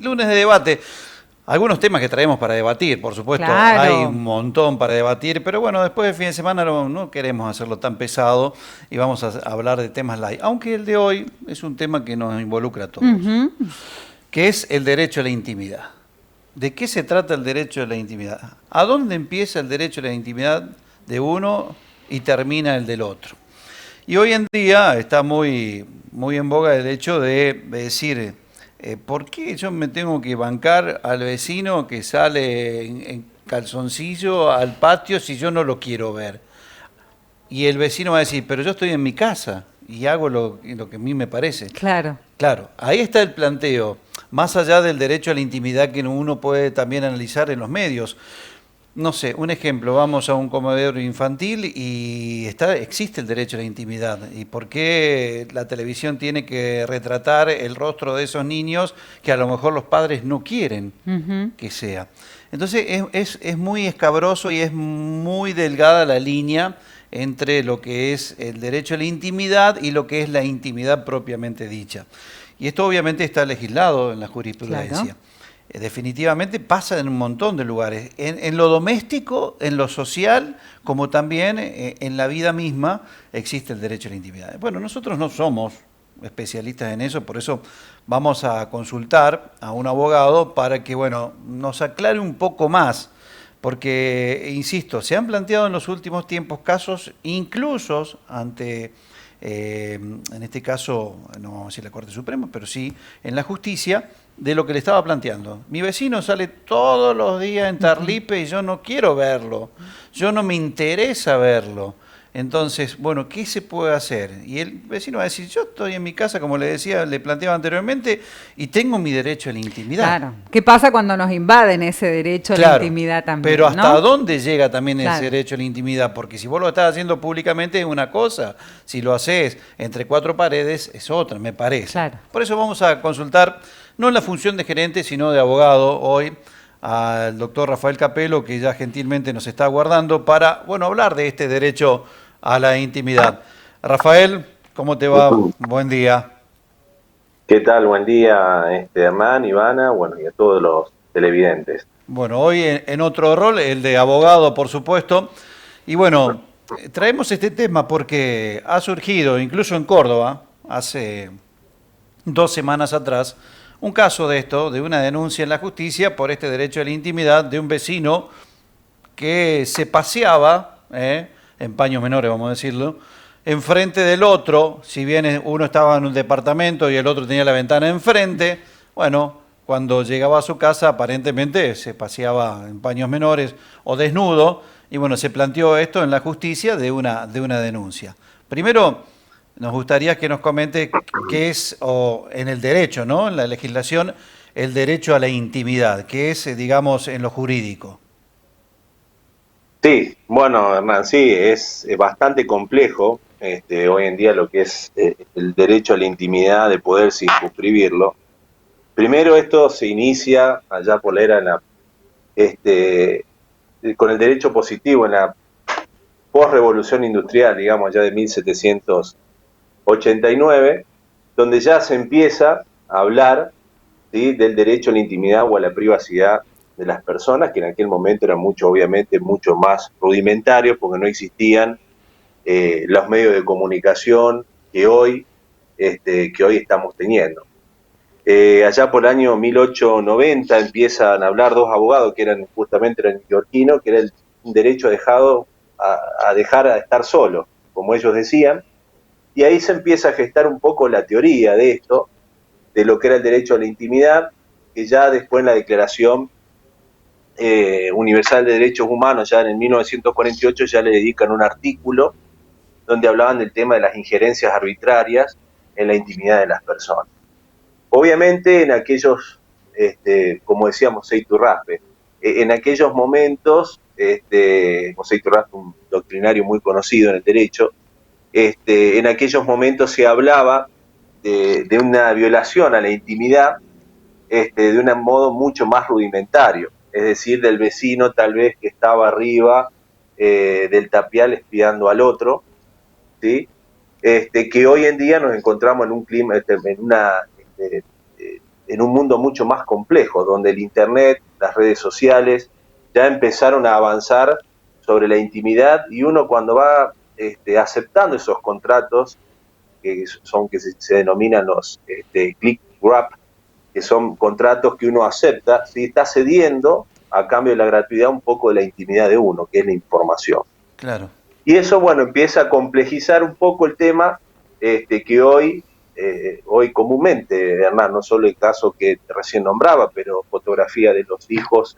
lunes de debate. Algunos temas que traemos para debatir, por supuesto, Claro. hay un montón para debatir, pero bueno, después del fin de semana no queremos hacerlo tan pesado y vamos a hablar de temas light. Aunque el de hoy es un tema que nos involucra a todos, Ujú. que es el derecho a la intimidad. ¿De qué se trata el derecho a la intimidad? ¿A dónde empieza el derecho a la intimidad de uno y termina el del otro? Y hoy en día está muy en boga el hecho de decir, ¿por qué yo me tengo que bancar al vecino que sale en calzoncillo al patio si yo no lo quiero ver? Y el vecino va a decir, pero yo estoy en mi casa y hago lo que a mí me parece. Claro. Claro, ahí está el planteo, más allá del derecho a la intimidad que uno puede también analizar en los medios. No sé, un ejemplo, vamos a un comedor infantil y existe el derecho a la intimidad. ¿Y por qué la televisión tiene que retratar el rostro de esos niños que a lo mejor los padres no quieren Ujú. que sea? Entonces es muy escabroso y es muy delgada la línea entre lo que es el derecho a la intimidad y lo que es la intimidad propiamente dicha. Y esto obviamente está legislado en la Claro. jurisprudencia. Definitivamente pasa en un montón de lugares, en lo doméstico, en lo social, como también en la vida misma existe el derecho a la intimidad. Bueno, nosotros no somos especialistas en eso, por eso vamos a consultar a un abogado para que, bueno, nos aclare un poco más, porque, insisto, se han planteado en los últimos tiempos casos incluso ante, en este caso, no vamos a decir la Corte Suprema, pero sí en la justicia, de lo que le estaba planteando. Mi vecino sale todos los días en Ujú. Tarlipe y yo no quiero verlo, yo no me interesa verlo. Entonces, bueno, ¿qué se puede hacer? Y el vecino va a decir, yo estoy en mi casa, como le decía, le planteaba anteriormente, y tengo mi derecho a la intimidad. Claro. ¿Qué pasa cuando nos invaden ese derecho a la Claro, intimidad pero también, ¿hasta no? dónde llega también ese Claro. derecho a la intimidad? Porque si vos lo estás haciendo públicamente es una cosa, si lo haces entre cuatro paredes es otra, me parece. Claro. Por eso vamos a consultar, no en la función de gerente, sino de abogado hoy, al doctor Rafael Capello, que ya gentilmente nos está aguardando para, bueno, hablar de este derecho a la intimidad. Rafael, ¿cómo te va? Buen día. ¿Qué tal? Buen día, Hernán, Ivana, bueno, y a todos los televidentes. Bueno, hoy en otro rol, el de abogado, por supuesto. Y bueno, traemos este tema porque ha surgido, incluso en Córdoba, hace 2 semanas atrás, un caso de esto, de una denuncia en la justicia por este derecho a la intimidad de un vecino que se paseaba, en paños menores, vamos a decirlo, enfrente del otro, si bien uno estaba en un departamento y el otro tenía la ventana enfrente, bueno, cuando llegaba a su casa aparentemente se paseaba en paños menores o desnudo, y bueno, se planteó esto en la justicia de una denuncia. Primero, nos gustaría que nos comente qué es, o en el derecho, ¿no? En la legislación, el derecho a la intimidad, qué es, digamos, en lo jurídico. Sí, bueno, Hernán, sí, es bastante complejo hoy en día lo que es el derecho a la intimidad de poder circunscribirlo. Primero esto se inicia allá por la era este, con el derecho positivo en la posrevolución industrial, digamos, ya de 1789, donde ya se empieza a hablar, ¿sí?, del derecho a la intimidad o a la privacidad de las personas, que en aquel momento eran obviamente, mucho más rudimentarios, porque no existían los medios de comunicación que hoy estamos teniendo. Allá por el año 1890 empiezan a hablar dos abogados que eran justamente eran neoyorquinos, que era el derecho a dejar a estar solo, como ellos decían, y ahí se empieza a gestar un poco la teoría de esto, de lo que era el derecho a la intimidad, que ya después en la Declaración Universal de Derechos Humanos, ya en el 1948, ya le dedican un artículo donde hablaban del tema de las injerencias arbitrarias en la intimidad de las personas. Obviamente en aquellos, como decíamos, Seiturraspe, en aquellos momentos, Seiturraspe, un doctrinario muy conocido en el derecho, en aquellos momentos se hablaba de una violación a la intimidad de un modo mucho más rudimentario, es decir, del vecino tal vez que estaba arriba del tapial espiando al otro, ¿sí? Que hoy en día nos encontramos en un clima, en un mundo mucho más complejo, donde el Internet, las redes sociales, ya empezaron a avanzar sobre la intimidad, y uno cuando va aceptando esos contratos, que se denominan los click wrap, que son contratos que uno acepta, ¿sí? Está cediendo a cambio de la gratuidad un poco de la intimidad de uno, que es la información. Claro. Y eso, bueno, empieza a complejizar un poco el tema que hoy comúnmente, Hernán, no solo el caso que recién nombraba, pero fotografía de los hijos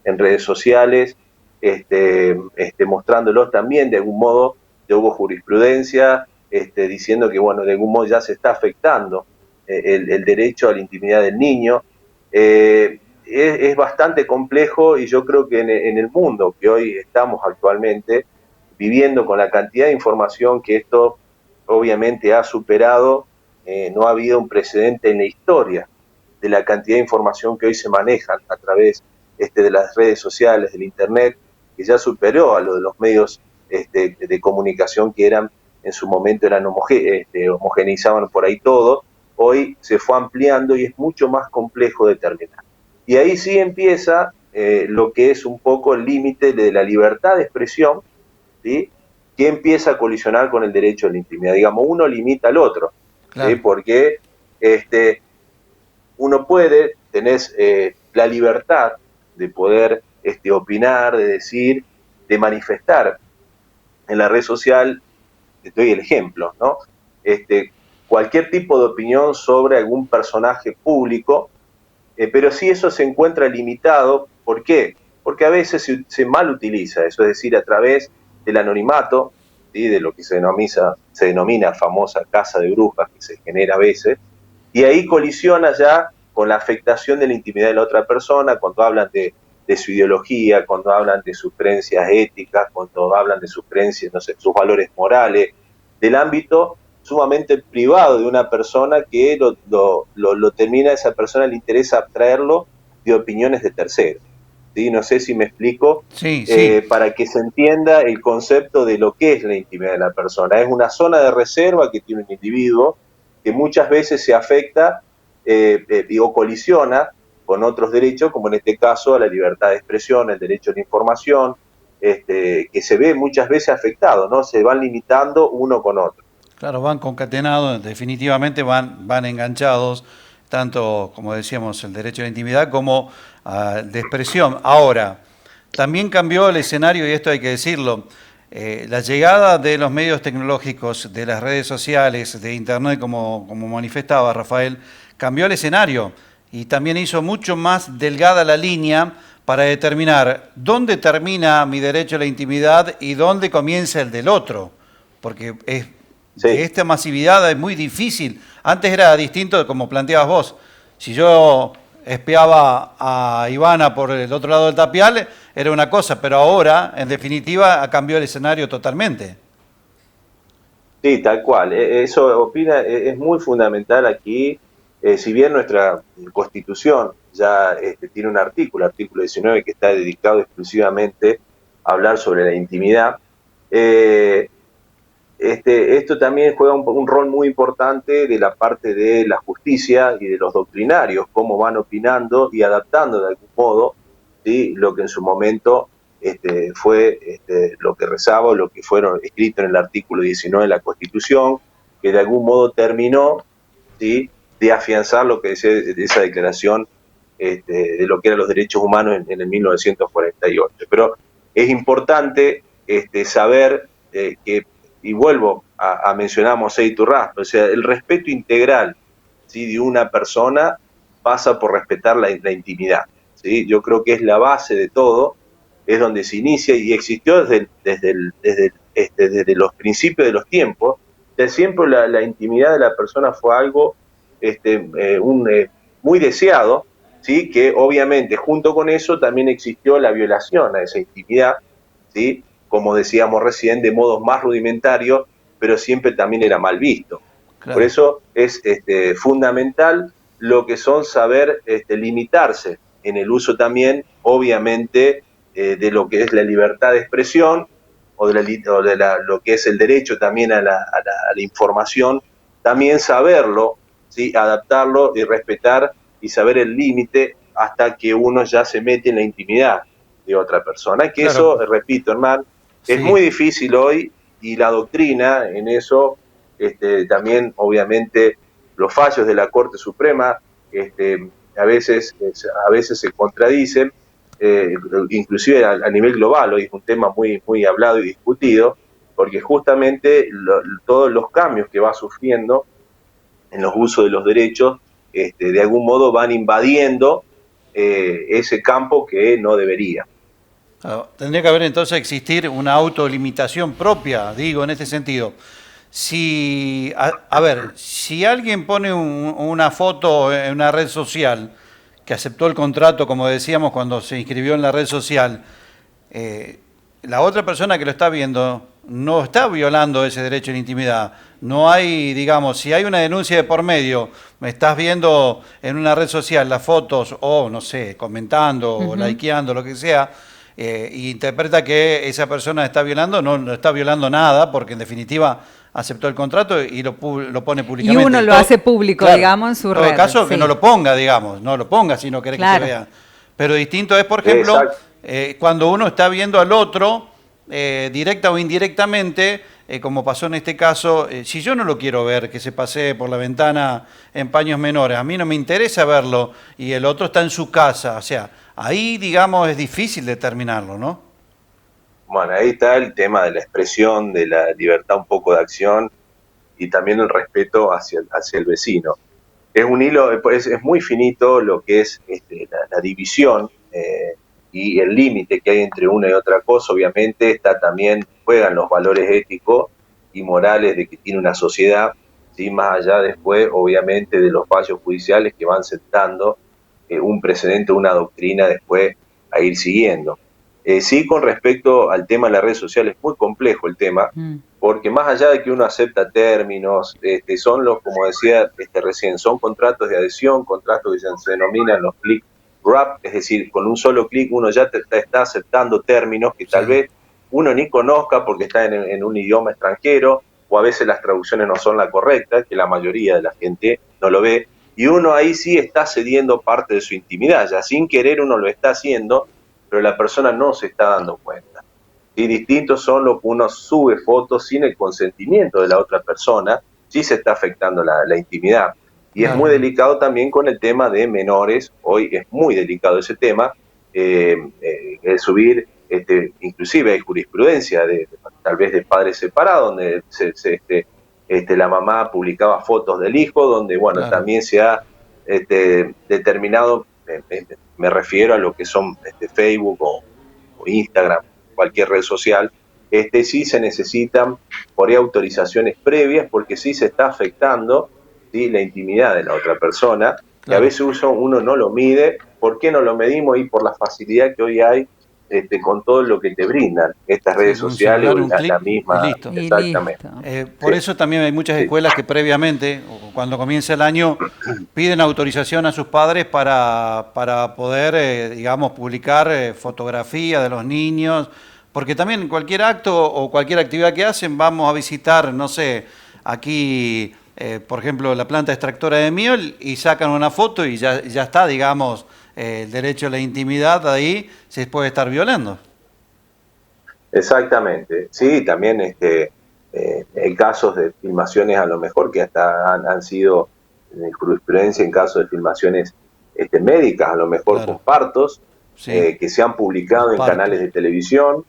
en redes sociales, mostrándolos también de algún modo. Ya hubo jurisprudencia diciendo que, bueno, de algún modo ya se está afectando el derecho a la intimidad del niño. Es bastante complejo, y yo creo que en el mundo que hoy estamos actualmente viviendo, con la cantidad de información que esto obviamente ha superado, no ha habido un precedente en la historia de la cantidad de información que hoy se manejan a través de las redes sociales, del Internet, que ya superó a lo de los medios de comunicación, que eran en su momento eran homogenizaban por ahí todo. Hoy se fue ampliando y es mucho más complejo determinar. Y ahí sí empieza lo que es un poco el límite de la libertad de expresión, ¿sí? Que empieza a colisionar con el derecho a la intimidad. Digamos, uno limita al otro, Claro. ¿sí? Porque uno puede tener la libertad de poder opinar, de decir, de manifestar en la red social. Te doy el ejemplo, ¿no? Cualquier tipo de opinión sobre algún personaje público, pero sí eso se encuentra limitado. ¿Por qué? Porque a veces se mal utiliza eso, es decir, a través del anonimato, ¿sí? De lo que se denomina famosa casa de brujas que se genera a veces, y ahí colisiona ya con la afectación de la intimidad de la otra persona, cuando hablan de su ideología, cuando hablan de sus creencias éticas, cuando hablan de sus creencias, no sé, sus valores morales, del ámbito sumamente privado de una persona, que lo termina, a esa persona le interesa abstraerlo de opiniones de terceros. ¿Sí? No sé si me explico, Sí, sí. para que se entienda el concepto de lo que es la intimidad de la persona. Es una zona de reserva que tiene un individuo, que muchas veces se afecta o colisiona con otros derechos, como en este caso a la libertad de expresión, el derecho a la información, que se ve muchas veces afectado, ¿no? Se van limitando uno con otro. Claro, van concatenados, definitivamente van enganchados, tanto, como decíamos, el derecho a la intimidad como de expresión. Ahora, también cambió el escenario, y esto hay que decirlo, la llegada de los medios tecnológicos, de las redes sociales, de Internet, como manifestaba Rafael, cambió el escenario y también hizo mucho más delgada la línea para determinar dónde termina mi derecho a la intimidad y dónde comienza el del otro, porque de Sí. esta masividad es muy difícil. Antes era distinto, como planteabas vos. Si yo espiaba a Ivana por el otro lado del tapial, era una cosa, pero ahora, en definitiva, ha cambiado el escenario totalmente. Sí, tal cual. Eso opina, es muy fundamental aquí. Si bien nuestra Constitución ya tiene un artículo 19, que está dedicado exclusivamente a hablar sobre la intimidad, eh, esto también juega un rol muy importante de la parte de la justicia y de los doctrinarios, cómo van opinando y adaptando de algún modo, ¿sí? Lo que en su momento fue lo que rezaba, lo que fueron escrito en el artículo 19 de la Constitución, que de algún modo terminó, ¿sí? De afianzar lo que decía de esa declaración de lo que eran los derechos humanos en el 1948. Pero es importante saber que, y vuelvo a mencionar a Mosé Iturraspe, o sea, el respeto integral, ¿sí? De una persona pasa por respetar la intimidad, ¿sí? Yo creo que es la base de todo, es donde se inicia y existió desde los principios de los tiempos. Desde siempre la intimidad de la persona fue algo muy deseado, ¿sí? Que obviamente junto con eso también existió la violación a esa intimidad, ¿sí? Como decíamos recién, de modos más rudimentarios, pero siempre también era mal visto. Por Claro. eso es fundamental lo que son saber limitarse en el uso también, obviamente, de lo que es la libertad de expresión, o lo que es el derecho también a la información, también saberlo ¿sí? Adaptarlo y respetar y saber el límite hasta que uno ya se mete en la intimidad de otra persona. Que Claro, eso, repito, hermano, es sí. muy difícil hoy, y la doctrina en eso, también obviamente los fallos de la Corte Suprema, a veces se contradicen, inclusive a nivel global. Hoy es un tema muy, muy hablado y discutido, porque justamente todos los cambios que va sufriendo en los usos de los derechos, de algún modo van invadiendo ese campo que no debería. Tendría que haber entonces existir una autolimitación propia, digo, en este sentido. Si, a ver, si alguien pone una foto en una red social, que aceptó el contrato, como decíamos, cuando se inscribió en la red social, eh, la otra persona que lo está viendo no está violando ese derecho a la intimidad. No hay, digamos, si hay una denuncia de por medio, me estás viendo en una red social las fotos o, no sé, comentando o likeando, lo que sea, y interpreta que esa persona está violando, no está violando nada, porque en definitiva aceptó el contrato y lo pone Y públicamente. uno lo hace público, claro, digamos, en su en todo red. caso, que Sí. no lo ponga, digamos, no lo ponga si no querés que se Claro. vea. Pero distinto es, por ejemplo, Exacto. cuando uno está viendo al otro, directa o indirectamente, como pasó en este caso, si yo no lo quiero ver, que se pasee por la ventana en paños menores, a mí no me interesa verlo y el otro está en su casa, o sea, ahí, digamos, es difícil determinarlo, ¿no? Bueno, ahí está el tema de la expresión, de la libertad un poco de acción, y también el respeto hacia el vecino. Es un hilo, es muy finito lo que es la división, y el límite que hay entre una y otra cosa. Obviamente está también, juegan los valores éticos y morales de que tiene una sociedad, ¿sí? Más allá después, obviamente, de los fallos judiciales que van sentando un precedente, una doctrina después a ir siguiendo. Sí, con respecto al tema de las redes sociales, es muy complejo el tema, porque más allá de que uno acepta términos, son los, como decía recién, son contratos de adhesión, contratos que se denominan los click wrap, es decir, con un solo clic uno ya está aceptando términos que tal Sí, vez uno ni conozca porque está en un idioma extranjero, o a veces las traducciones no son la correcta, que la mayoría de la gente no lo ve, y uno ahí sí está cediendo parte de su intimidad, ya sin querer uno lo está haciendo, pero la persona no se está dando cuenta. Y distintos son los que uno sube fotos sin el consentimiento de la otra persona, sí se está afectando la intimidad. Y es muy claro. delicado también con el tema de menores, hoy es muy delicado ese tema, el subir, inclusive hay jurisprudencia tal vez de padres separados, donde la mamá publicaba fotos del hijo, donde bueno, Claro. también se ha determinado, me refiero a lo que son Facebook o Instagram, cualquier red social, sí se necesitan por ahí autorizaciones previas, porque sí se está afectando, ¿sí?, la intimidad de la otra persona, y a Claro. veces uno no lo mide. ¿Por qué no lo medimos? Y por la facilidad que hoy hay con todo lo que te brindan estas Sí, redes con un sociales, o celular, un la clic y misma, listo. Y exactamente. listo. Por Sí, eso también hay muchas sí. escuelas que previamente, o cuando comienza el año, piden autorización a sus padres para poder, digamos, publicar fotografías de los niños, porque también cualquier acto o cualquier actividad que hacen, vamos a visitar, no sé, aquí, por ejemplo, la planta extractora de miel y sacan una foto y ya está, digamos, el derecho a la intimidad ahí se puede estar violando. Exactamente, sí, también hay casos de filmaciones a lo mejor que hasta han sido jurisprudencia en casos de filmaciones médicas, a lo mejor con Claro, partos, sí, que se han los publicado en partos. canales de televisión,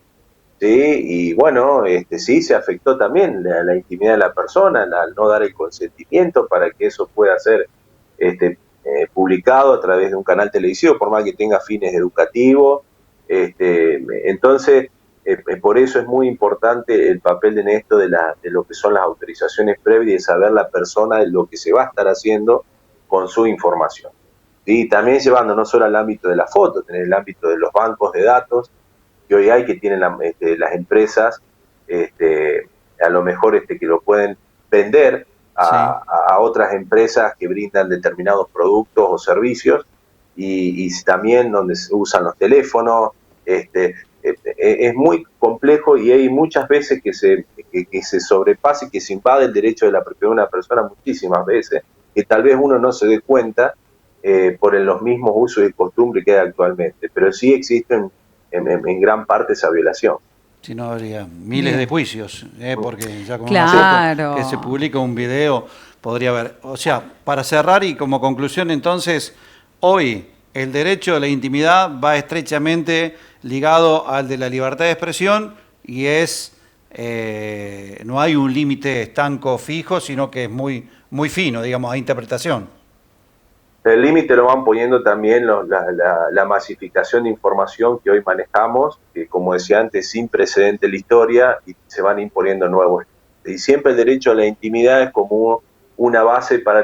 ¿sí? Y bueno, sí se afectó también la intimidad de la persona al no dar el consentimiento para que eso pueda ser publicado a través de un canal televisivo, por más que tenga fines educativos. Entonces, por eso es muy importante el papel en esto de lo que son las autorizaciones previas y de saber la persona de lo que se va a estar haciendo con su información. Y también llevando no solo al ámbito de la foto, tener el ámbito de los bancos de datos que hoy hay, que tienen las empresas, a lo mejor que lo pueden vender Sí. a otras empresas que brindan determinados productos o servicios, y también donde se usan los teléfonos. Es muy complejo, y hay muchas veces que se sobrepasa y que se invade el derecho de la propiedad de una persona, muchísimas veces, que tal vez uno no se dé cuenta por los mismos usos y costumbres que hay actualmente, pero sí existen en gran parte esa violación. Si no, habría miles de juicios, porque ya con claro. una foto que se publica un video podría haber. O sea, para cerrar y como conclusión entonces, hoy el derecho a la intimidad va estrechamente ligado al de la libertad de expresión y no hay un límite estanco fijo, sino que es muy, muy fino, digamos, a interpretación. El límite lo van poniendo también la masificación de información que hoy manejamos, que como decía antes, sin precedente en la historia, y se van imponiendo nuevos. Y siempre el derecho a la intimidad es como una base para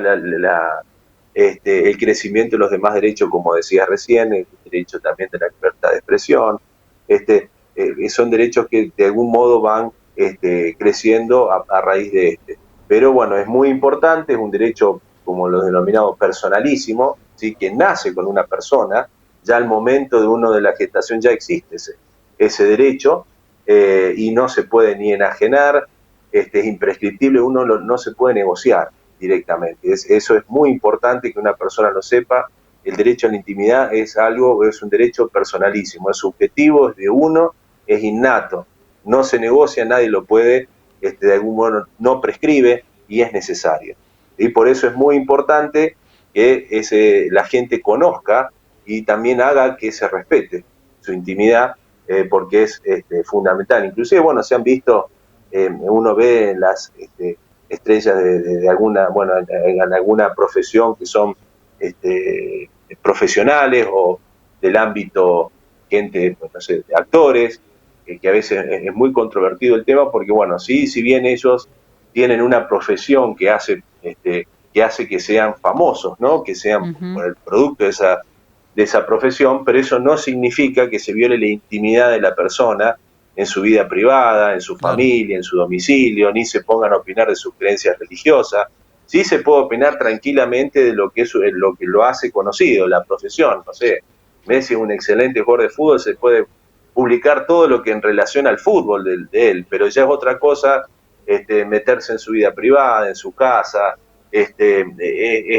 el crecimiento de los demás derechos, como decía recién, el derecho también de la libertad de expresión. Son derechos que de algún modo van creciendo a raíz de este. Pero bueno, es muy importante, es un derecho, como lo denominamos, personalísimo, ¿sí? Que nace con una persona, ya al momento de uno de la gestación ya existe ese derecho, y no se puede ni enajenar, es imprescriptible, uno no se puede negociar directamente. Eso es muy importante que una persona lo sepa. El derecho a la intimidad es un derecho personalísimo, es subjetivo, es de uno, es innato, no se negocia, nadie lo puede, de algún modo no prescribe y es necesario. Y por eso es muy importante que la gente conozca y también haga que se respete su intimidad, porque es fundamental. Inclusive, bueno, se han visto, uno ve en las estrellas de alguna, bueno, en alguna profesión que son profesionales o del ámbito, gente, no sé, de actores, que a veces es muy controvertido el tema, porque bueno, sí, si bien ellos tienen una profesión que hace que sean famosos, ¿no? Que sean por el producto de esa profesión, pero eso no significa que se viole la intimidad de la persona en su vida privada, en su familia, en su domicilio, ni se pongan a opinar de sus creencias religiosas. Sí se puede opinar tranquilamente de lo que lo hace conocido, la profesión. No sé, Messi es un excelente jugador de fútbol, se puede publicar todo lo que en relación al fútbol de él, pero ya es otra cosa meterse en su vida privada, en su casa. Es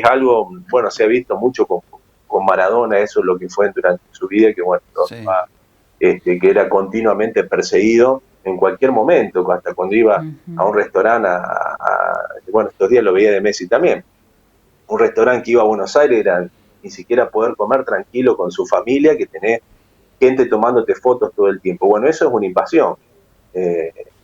algo, bueno, se ha visto mucho con Maradona, eso es lo que fue durante su vida, que bueno, sí. Que era continuamente perseguido en cualquier momento, hasta cuando iba a un restaurante, bueno, estos días lo veía de Messi también, un restaurante que iba a Buenos Aires, era ni siquiera poder comer tranquilo con su familia, que tenés gente tomándote fotos todo el tiempo. Bueno, eso es una invasión.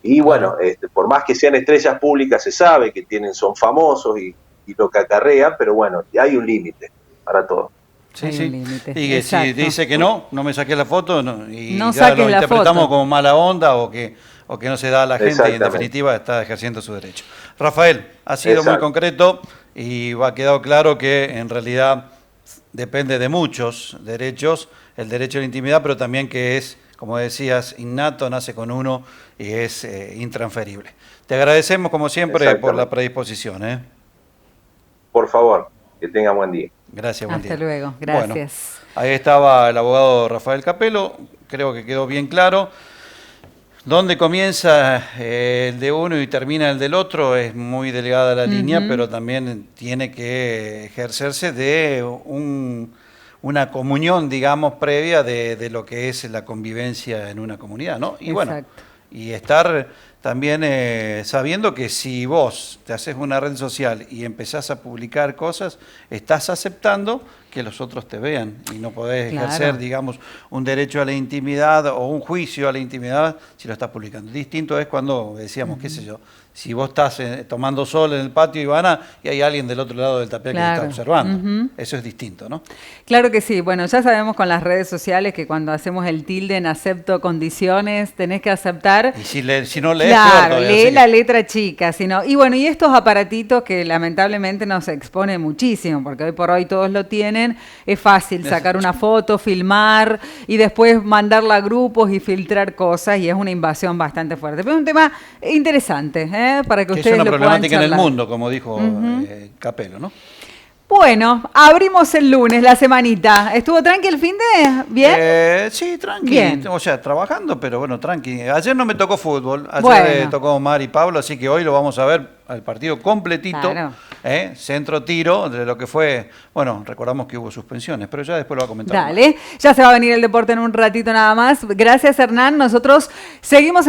Y bueno, por más que sean estrellas públicas, se sabe que son famosos y lo que acarrea, pero bueno, hay un límite para todo. Sí, sí. Y que si dice que no me saqué la foto, y no ya lo interpretamos como mala onda o que no se da a la gente y en definitiva está ejerciendo su derecho. Rafael, ha sido muy concreto y ha quedado claro que en realidad depende de muchos derechos, el derecho a la intimidad, pero también que es, como decías, innato, nace con uno y es intransferible. Te agradecemos como siempre por la predisposición. Por favor, que tenga buen día. Gracias, buen día. Hasta luego, gracias. Bueno, ahí estaba el abogado Rafael Capello, creo que quedó bien claro. Dónde comienza el de uno y termina el del otro es muy delgada la línea, pero también tiene que ejercerse de una comunión, digamos, previa de lo que es la convivencia en una comunidad, ¿no? Y bueno, y estar también sabiendo que si vos te haces una red social y empezás a publicar cosas, estás aceptando que los otros te vean y no podés ejercer, digamos, un derecho a la intimidad o un juicio a la intimidad si lo estás publicando. Distinto es cuando decíamos, qué sé yo, si vos estás tomando sol en el patio, Ivana, y hay alguien del otro lado del tapete que te está observando. Eso es distinto, ¿no? Claro que sí. Bueno, ya sabemos con las redes sociales que cuando hacemos el tilde en acepto condiciones, tenés que aceptar. Y si no lees, claro, lee la letra chica. Y bueno, y estos aparatitos que lamentablemente nos expone muchísimo, porque hoy por hoy todos lo tienen, es fácil sacar una foto, filmar y después mandarla a grupos y filtrar cosas, y es una invasión bastante fuerte. Pero es un tema interesante, para que ustedes lo puedan charlar. Es una problemática en el mundo, como dijo Capello, ¿no? Bueno, abrimos el lunes, la semanita. ¿Estuvo tranqui el fin de? ¿Bien? Sí, tranqui. Bien. O sea, trabajando, pero bueno, tranqui. Ayer no me tocó fútbol, ayer tocó Omar y Pablo, así que hoy lo vamos a ver al partido completito. Claro. centro tiro de lo que fue, bueno, recordamos que hubo suspensiones, pero ya después lo va a comentar. Dale, ya se va a venir el deporte en un ratito nada más. Gracias, Hernán. Nosotros seguimos